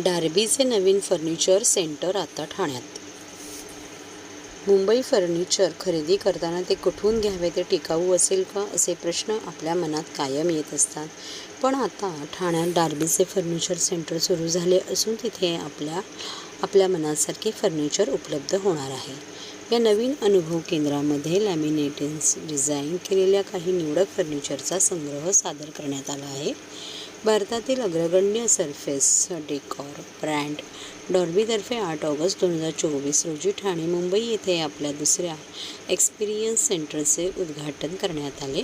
डार्बीचे नवीन furniture centre आता ठाण्यात. Mumbai furniture खरेदी करताना ते कुठून घ्यावे, ते टिकाऊ असेल का, असे प्रश्न आपल्या मनात कायम येत असतात. पण आता ठाण्यात डार्बीचे फर्निचर सेंटर सुरू झाले असून तिथे आपल्या मनासारखे फर्निचर उपलब्ध होणार आहे. या नवीन अनुभव केंद्रामध्ये लॅमिनेटिंग्स डिझाईन केलेल्या काही निवडक फर्निचरचा संग्रह सादर करण्यात आला आहे. भारतातील अग्रगण्य सरफेस डेकॉर ब्रँड डॉर्बीतर्फे 8 ऑगस्ट 2024 रोजी ठाणे मुंबई येथे आपल्या दुसऱ्या एक्सपिरियन्स सेंटरचे उद्घाटन करण्यात आले.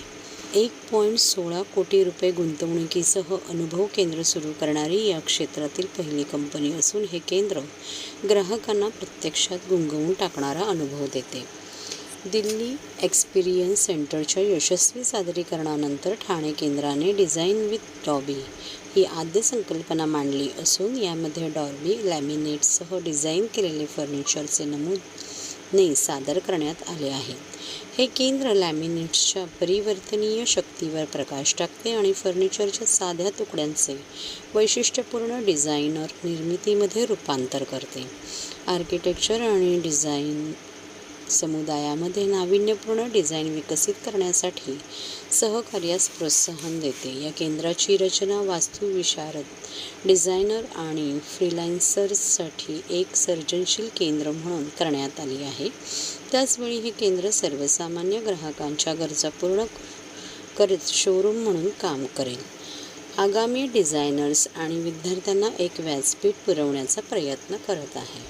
1.16 कोटी रुपये गुंतवणुकीसह अनुभव केंद्र सुरू करणारी या क्षेत्रातील पहिली कंपनी असून हे केंद्र ग्राहकांना प्रत्यक्षात गुंगवून टाकणारा अनुभव देते. दिल्ली एक्सपिरियन्स सेंटरच्या यशस्वी सादरीकरणानंतर ठाणे केंद्राने डिझाईन विथ डॉर्बी ही आद्य संकल्पना मांडली असून यामध्ये डॉर्बी लॅमिनेट्ससह डिझाईन केलेले फर्निचरचे नमुने सादर करण्यात आले आहेत. हे केंद्र लॅमिनेट्सच्या परिवर्तनीय शक्तीवर प्रकाश टाकते आणि फर्निचरच्या साध्या तुकड्यांचे वैशिष्ट्यपूर्ण डिझायनर निर्मितीमध्ये रूपांतर करते. आर्किटेक्चर आणि डिझाईन समुदायामध्ये नाविन्यपूर्ण डिझाईन विकसित करण्यासाठी सहकार्यास प्रोत्साहन देते. या केंद्राची रचना वास्तुविशारद, डिझायनर आणि फ्रीलान्सर्ससाठी एक सर्जनशील केंद्र म्हणून करण्यात आली आहे. त्याचवेळी हे केंद्र सर्वसामान्य ग्राहकांच्या गरजा पूर्ण करत शोरूम म्हणून काम करेल. आगामी डिझायनर्स आणि विद्यार्थ्यांना एक व्यासपीठ पुरवण्याचा प्रयत्न करत आहे.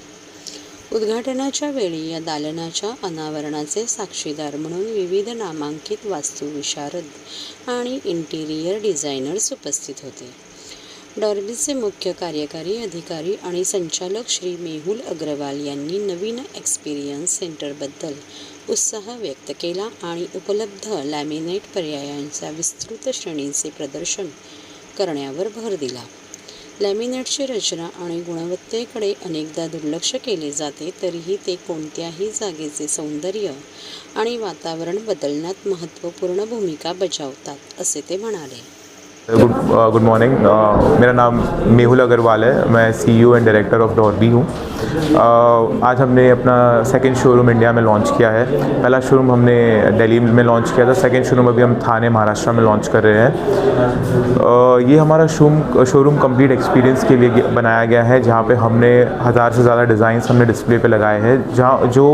उद्घाटनाच्या वेळी या दालनाच्या अनावरणाचे साक्षीदार म्हणून विविध नामांकित वास्तुविशारद आणि इंटिरियर डिझायनर्स उपस्थित होते. डॉर्बीचे मुख्य कार्यकारी अधिकारी आणि संचालक श्री मेहुल अग्रवाल यांनी नवीन एक्सपिरियन्स सेंटरबद्दल उत्साह व्यक्त केला आणि उपलब्ध लॅमिनेट पर्यायांच्या विस्तृत श्रेणीचे प्रदर्शन करण्यावर भर दिला. लॅमिनेटची रचना आणि गुणवत्तेकडे अनेकदा दुर्लक्ष केले जाते, तरीही ते कोणत्याही जागेचे सौंदर्य आणि वातावरण बदलण्यात महत्त्वपूर्ण भूमिका बजावतात, असे ते म्हणाले. गुड मॉर्निंग, मेरा नाम मेहुल अग्रवाल है. मैं CEO एंड डायरेक्टर ऑफ डॉर्बी हूँ. आज हमने अपना सेकंड शोरूम इंडिया में लॉन्च किया है. पहला शोरूम हमने दिल्ली में लॉन्च किया था. सेकंड शोरूम अभी हम थाने महाराष्ट्र में लॉन्च कर रहे हैं. ये हमारा शोरूम कंप्लीट एक्सपीरियंस के लिए बनाया गया है, जहाँ पे हमने 1000 से ज़्यादा डिज़ाइंस हमने डिस्प्ले पे लगाए हैं, जहाँ जो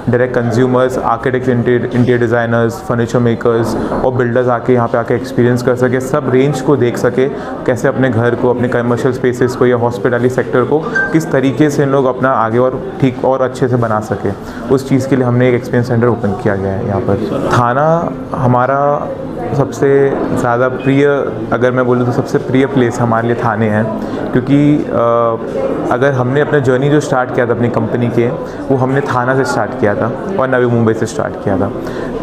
direct consumers, architect, interior designers, furniture makers और बिल्डर्स आके यहाँ पे आके एक्सपीरियंस कर सके, सब रेंज को देख सके, कैसे अपने घर को, अपने कमर्शियल स्पेसेस को या हॉस्पिटैलिटी सेक्टर को किस तरीके से लोग अपना आगे और ठीक और अच्छे से बना सके. उस चीज़ के लिए हमने एक एक्सपीरियंस सेंटर ओपन किया गया है यहाँ पर. थाना हमारा सबसे ज़्यादा प्रिय, अगर मैं बोलूँ तो सबसे प्रिय प्लेस हमारे लिए थाने हैं, क्योंकि अगर हमने अपना जर्नी जो स्टार्ट किया था अपनी कंपनी के, वो हमने थाना से स्टार्ट किया था और नवी मुंबई से स्टार्ट किया था.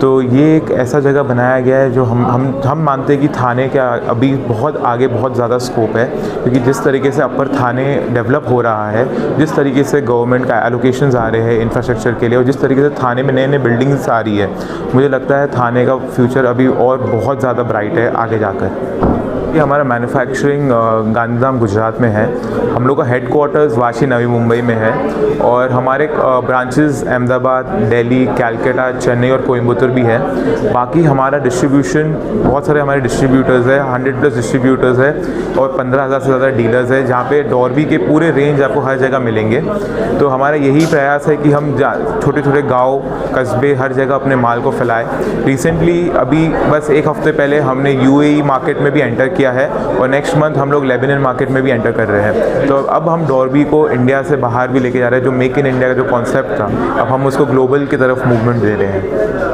तो ये एक ऐसा जगह बनाया गया है जो हम मानते हैं कि थाने का अभी बहुत आगे बहुत ज़्यादा स्कोप है, क्योंकि जिस तरीके से अपर थाने डेवलप हो रहा है, जिस तरीके से गवर्नमेंट का एलोकेशंस आ रहे हैं इंफ्रास्ट्रक्चर के लिए, और जिस तरीके से थाने में नए नए बिल्डिंग्स आ रही है, मुझे लगता है थाने का फ्यूचर अभी और बहुत ज़्यादा ब्राइट है आगे जाकर. ये हमारा मैन्युफैक्चरिंग गांधीधाम गुजरात में है. हम लोग का हेडक्वार्टर्स वाशी नवी मुंबई में है और हमारे ब्रांचेस अहमदाबाद, दिल्ली, कलकत्ता, चेन्नई और कोयम्बतूर भी है. बाकी हमारा डिस्ट्रीब्यूशन, बहुत सारे हमारे डिस्ट्रीब्यूटर्स है, 100+ डिस्ट्रीब्यूटर्स है और 15,000 से ज़्यादा डीलर्स है, जहाँ पे डॉर्बी के पूरे रेंज आपको हर जगह मिलेंगे. तो हमारा यही प्रयास है कि हम छोटे छोटे गाँव, कस्बे, हर जगह अपने माल को फैलाएँ. रिसेंटली अभी बस एक हफ्ते पहले हमने UAE मार्केट में भी एंटर किया है और नेक्स्ट मंथ हम लोग लेबनान मार्केट में भी एंटर कर रहे हैं. तो अब हम डॉर्बी को इंडिया से बाहर भी लेके जा रहे हैं. जो मेक इन इंडिया का जो कॉन्सेप्ट था, अब हम उसको ग्लोबल की तरफ मूवमेंट दे रहे हैं.